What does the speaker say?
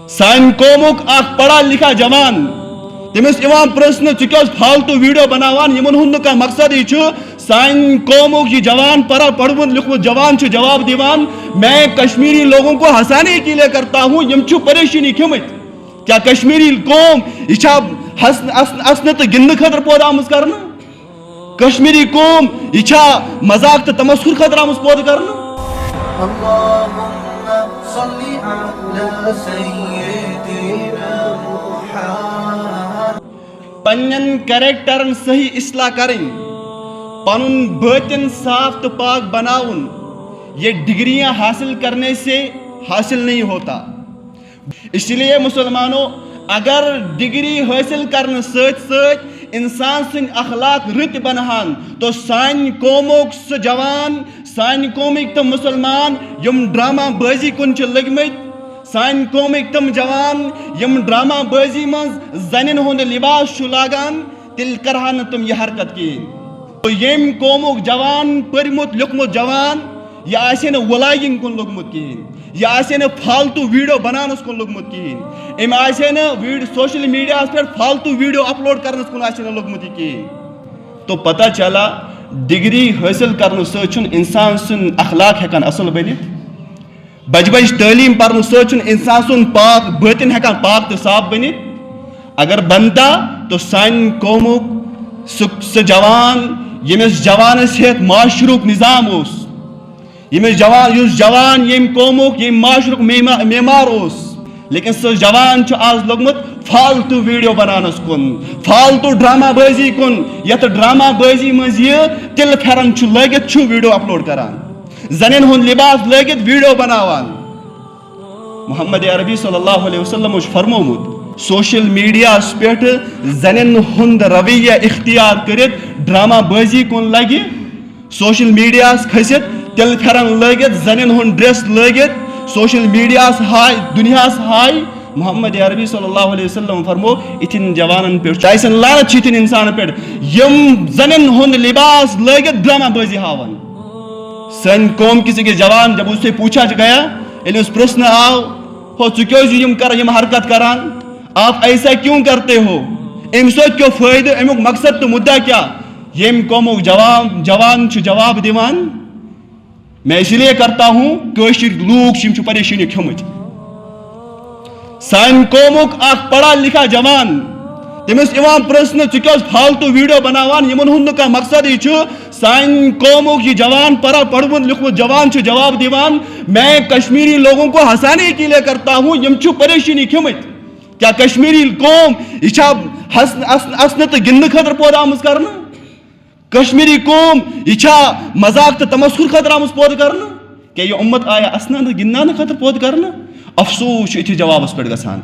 سان قومک اخ پڑھا لکھا جوان تمس یوان پرسن ژٕ کیٛاہ فالتو ویڈیو بناوان یمن ہُنٛد نہٕ کانٛہہ مقصد یہ چھُ سان قومک یہ جوان پڑھوُن لکھوُن جوان چھُ جواب دیوان میں کشمیری لوگوں کو ہنسانے کے لیے کرتا ہوں یم چھُ پریشانی کھیمٕتۍ کیا کشمیری قوم یہ چھا ہسنہٕ تہٕ گِنٛدنہٕ خٲطرٕ پٲدٕ آمٕژ کرنہٕ کشمیری قوم یہ چھا مذاق تہٕ تمسخر خٲطرٕ آمٕژ پٲدٕ کرنہٕ اللهم صل على سيدنا محمد پنن کریکٹرن صحیح اصلاح کریں پنن باطن صاف تو پاک بناؤن یہ ڈگریاں حاصل کرنے سے حاصل نہیں ہوتا اس لیے مسلمانوں اگر ڈگری حاصل کرنے ست انسان سن اخلاق رت بنہان تو سان قومک سہ جوان سان قومک تم مسلمان یم ڈرامہ بازی کن لگمت سان قومک تم جوان یم ڈرامہ بازی من زنن ہند لباس لاگان تیل کرہان تم یہ حرکت کہین تو یم قومک جوان پرمت لکھمت جوان یہ آسے نا ولاگنگ کن لوگمت کہین یہ آسے نا فالتو ویڈیو بنانس کن لوگمت کہین ام آسے نا سوشل میڈیا پر فالتو ویڈیو اپلوڈ کرنس کن آسے نا لوگمت کہین تو پتہ چلا ڈگری حاصل کرنے ست انسان سن اخلاق ہیکان اصل بنت بج بج تعلیم پرن ست انسان سن پاک باطن ہیکان پاک تو صاف بنت اگر بنتا تو سان قومک سہ جوان یمس جوانس ہیت معاشرک نظام اس یمس جوان یم قومک یم معاشرک معمار اس لیکن سہ جوان آز لوگمت فالتو ویڈیو بنانس کن فالتو ڈرامہ بازی کن یت ڈرامہ بازی مز یہ تل پھرن لگت ویڈیو اپلوڈ کران زنن ہند لباس لگت ویڈیو بناوان محمد عربی صلی اللہ علیہ وسلم فرمومت سوشل میڈیا پہ زنن ہند رویہ اختیار کرت ڈرامہ بازی کن لگہ سوشل میڈیا کھست تل پھرن لگت زنن ہند ڈریس لگت سوشل میڈیا ہائے دنیا ہائے محمد عربی صلی اللہ علیہ وسلم فرمو اتن جوانن پہ چاہے لانت اتن انسان پہ یم زنن ہند لباس لگت ڈرامہ بازی ہاون سن قوم کسی کے جوان جب اس سے پوچھا گیا اس پرشن آؤ ہو یم حرکت کران آپ ایسا کیوں کرتے ہو ام سو کیوں فائدہ امیک مقصد تو مدعا کیا یم قومک جوان جواب دیوان میں اس لیے کرتا ہوں کشر لوگ پریشانی کھمت سان قومک اخ پڑھا لکھا جوان تمس یوان پرسن ژٕ کیٛاہ فالتو ویڈیو بناوان یمن ہُنٛد نہٕ کانٛہہ مقصد یہ چھُ سان قومک یہ جوان پڑھوُن لکھوُن جوان چھُ جواب دیوان میں کشمیری لوگوں کو ہنسانے کے لیے کرتا ہوں یم چھُ پریشانی کھمت کیا کشمیری قوم یہ چھا ہسنہٕ تہٕ گِنٛدنہٕ خٲطرٕ پٲدٕ آمٕژ کرنہٕ کشمیری قوم یہ چھا مذاق تہٕ تمسخر خٲطرٕ آمٕژ پٲدٕ کرنہٕ کیا یہ امت آیا اسنہٕ تہٕ گِنٛدناونہٕ خٲطرٕ پٲدٕ کرنہٕ افسوس چھُ اتھِس جوابس پٮ۪ٹھ گژھان